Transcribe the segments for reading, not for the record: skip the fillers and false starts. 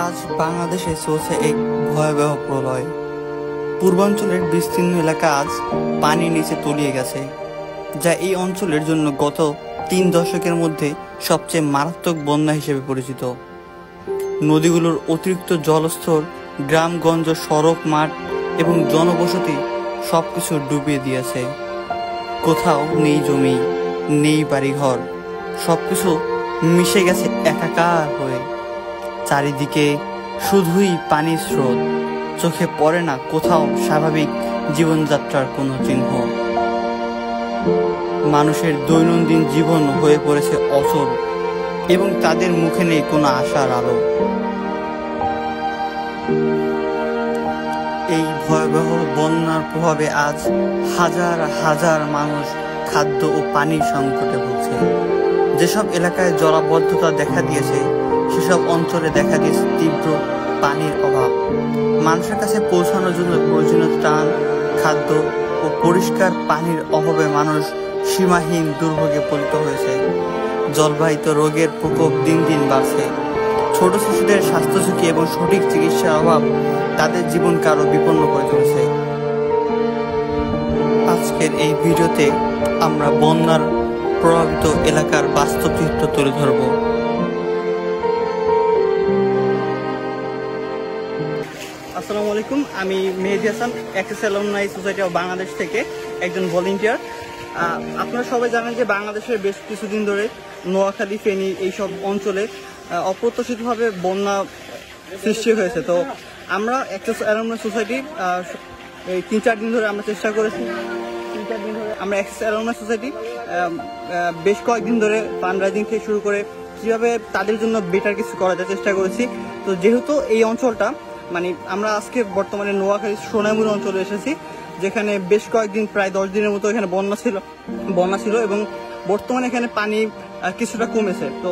আজ বাংলাদেশে চলছে এক ভয়াবহ প্রলয়। পূর্বাঞ্চলের বিস্তীর্ণ এলাকা আজ পানির নিচে তলিয়ে গেছে, যা এই অঞ্চলের জন্য গত 3 দশকের মধ্যে সবচেয়ে মারাত্মক বন্যা হিসেবে পরিচিত। নদীগুলোর অতিরিক্ত জলস্তর গ্রামগঞ্জ, সড়ক, মাঠ এবং জনবসতি সবকিছু ডুবিয়ে দিয়েছে। কোথাও নেই জমি, নেই বাড়িঘর, সবকিছু মিশে গেছে একাকার হয়ে। চারিদিকে শুধুই পানির স্রোত, চোখে পড়ে না কোথাও স্বাভাবিক জীবনযাত্রার কোনো চিহ্ন। মানুষের দৈনন্দিন জীবন হয়ে পড়েছে অচল এবং তাদের মুখে নেই কোনো আশার আলো। এই ভয়াবহ বন্যার প্রভাবে আজ হাজার হাজার মানুষ খাদ্য ও পানির সংকটে ভুগছে। যেসব এলাকায় জলাবদ্ধতা দেখা দিয়েছে, সেসব অঞ্চলে দেখা দিয়েছে তীব্র পানির অভাব। মানুষের কাছে পৌঁছানোর জন্য প্রয়োজনীয় ত্রাণ, খাদ্য ও পরিষ্কার পানির অভাবে মানুষ সীমাহীন দুর্ভোগে পতিত হয়েছে। জলবাহিত রোগের প্রকোপ দিন দিন বাড়ছে। ছোট শিশুদের স্বাস্থ্য ঝুঁকি এবং সঠিক চিকিৎসার অভাব তাদের জীবনকে আরো বিপন্ন করে তুলেছে। আজকের এই ভিডিওতে আমরা বন্যার প্রভাবিত এলাকার বাস্তব চিত্র তুলে ধরব। আসসালামু আলাইকুম, আমি Mehedi Hasan, Access Alumni Society of Bangladesh থেকে একজন ভলেন্টিয়ার। আপনারা সবাই জানেন যে বাংলাদেশের বেশ কিছুদিন ধরে নোয়াখালী, ফেনী এইসব অঞ্চলে অপ্রত্যাশিতভাবে বন্যা সৃষ্টি হয়েছে। তো আমরা অ্যাক্সেস অ্যালুমনাই সোসাইটি এই 3-4 দিন ধরে আমরা চেষ্টা করেছি। 3-4 দিন ধরে আমরা অ্যাক্সেস অ্যালুমনাই সোসাইটি বেশ কয়েকদিন ধরে ফান্ড রাইজিং থেকে শুরু করে কীভাবে তাদের জন্য বেটার কিছু করা যায় চেষ্টা করেছি। তো যেহেতু এই অঞ্চলটা আমরা আজকে বর্তমানে নোয়াখালী সোনাইমুড়ি অঞ্চলে এসেছি, যেখানে বেশ কয়েকদিন প্রায় 10 দিনের মতো এখানে বন্যা ছিল এবং বর্তমানে এখানে পানি কিছুটা কমেছে। তো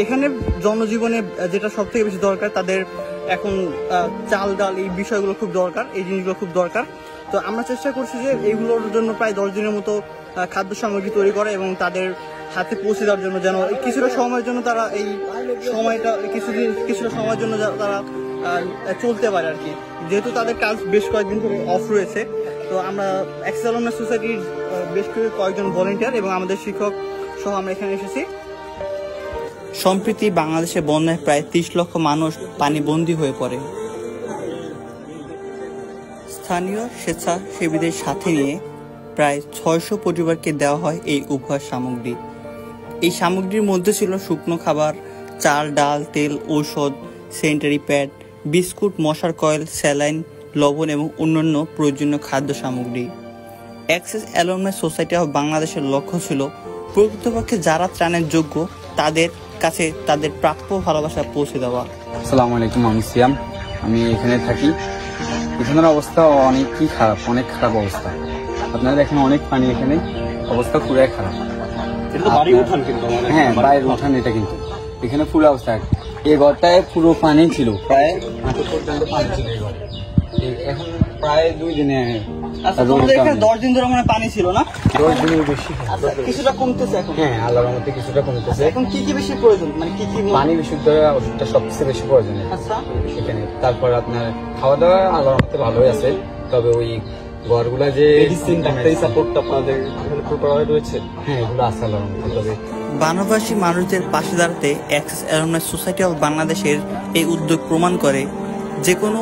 এখানে জনজীবনে যেটা সব থেকে বেশি দরকার, তাদের এখন চাল ডাল এই বিষয়গুলো খুব দরকার, এই জিনিসগুলো খুব দরকার। তো আমরা চেষ্টা করছি যে এইগুলোর জন্য প্রায় 10 দিনের মতো খাদ্য সামগ্রী তৈরি করা এবং তাদের হাতে পৌঁছে দেওয়ার জন্য, যেন কিছুটা সময়ের জন্য তারা এই সময়টা কিছুটা সময়ের জন্য তারা চলতে পারে আর কি, যেহেতু তাদের কাজ বেশ কয়েকদিন ধরে অফ রয়েছে। তো আমরা অ্যাক্সেস অ্যালুমনাই সোসাইটির বেশ কয়েকজন ভলেন্টিয়ার এবং আমাদের শিক্ষক সহ আমরা এখানে এসেছি। সম্প্রতি বাংলাদেশে বন্যায় প্রায় 30 লক্ষ মানুষ পানিবন্দী হয়ে পড়ে। স্থানীয় স্বেচ্ছাসেবীদের সাথে নিয়ে প্রায় 600 পরিবারকে দেওয়া হয় এই উপহার সামগ্রী। এই সামগ্রীর মধ্যে ছিল শুকনো খাবার, চাল, ডাল, তেল, ঔষধ, স্যানিটারি প্যাড, বিস্কুট, মশার কয়েল, স্যালাইন, লবণ এবং অন্যান্য প্রয়োজনীয় খাদ্য সামগ্রী। অ্যাক্সেস অ্যালুমনাই সোসাইটি অফ বাংলাদেশের লক্ষ্য ছিল প্রকৃতপক্ষে যারা ত্রাণের যোগ্য তাদের কাছে তাদের প্রাপ্য ভালোবাসা পৌঁছে দেওয়া। আসসালামু আলাইকুম, আমি সিয়াম, আমি এখানে থাকি। এখানের অবস্থা অনেক খারাপ অবস্থা। আপনারা দেখেন অনেক পানি, এখানে অবস্থা পুরাই খারাপ। হ্যাঁ, বাইরের উঠান এটা, কিন্তু এখানে পুরো অবস্থা। এই ঘরটায় পুরো পানি ছিল, প্রায় হাঁটু পর্যন্ত পানি ছিল এই ঘরে। এখন প্রায় 2 দিনে 10 দিন ধরে পানি ছিল না? 10 দিনের বেশি। কিছুটা কমতেছে এখন? হ্যাঁ, আল্লাহর রহমতে কিছুটা কমতেছে। এখন কি বেশি প্রয়োজন, কি পানি বিশুদ্ধ ওষুধটা সবচেয়ে বেশি প্রয়োজন এখানে। তারপর আপনার খাওয়া দাওয়া আল্লাহর রহমতে ভালোই আছে, তবে ওই ঘরগুলা যে সাপোর্টটা আপনাদের রয়েছে, হ্যাঁ এগুলো আছে আল্লাহর রহমতে। তবে বানভাসী মানুষদের পাশে দাঁড়াতে অ্যাক্সেস অ্যালুমনাই সোসাইটি অফ বাংলাদেশের এই উদ্যোগ প্রমাণ করে যে কোনো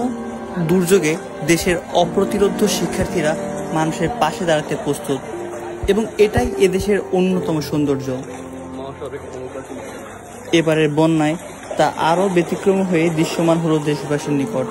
দুর্যোগে দেশের অপ্রতিরোধ্য শিক্ষার্থীরা মানুষের পাশে দাঁড়াতে প্রস্তুত, এবং এটাই এদেশের অন্যতম সৌন্দর্য। এবারের বন্যায় তা আরও ব্যতিক্রম হয়ে দৃশ্যমান হলো দেশবাসীর নিকট।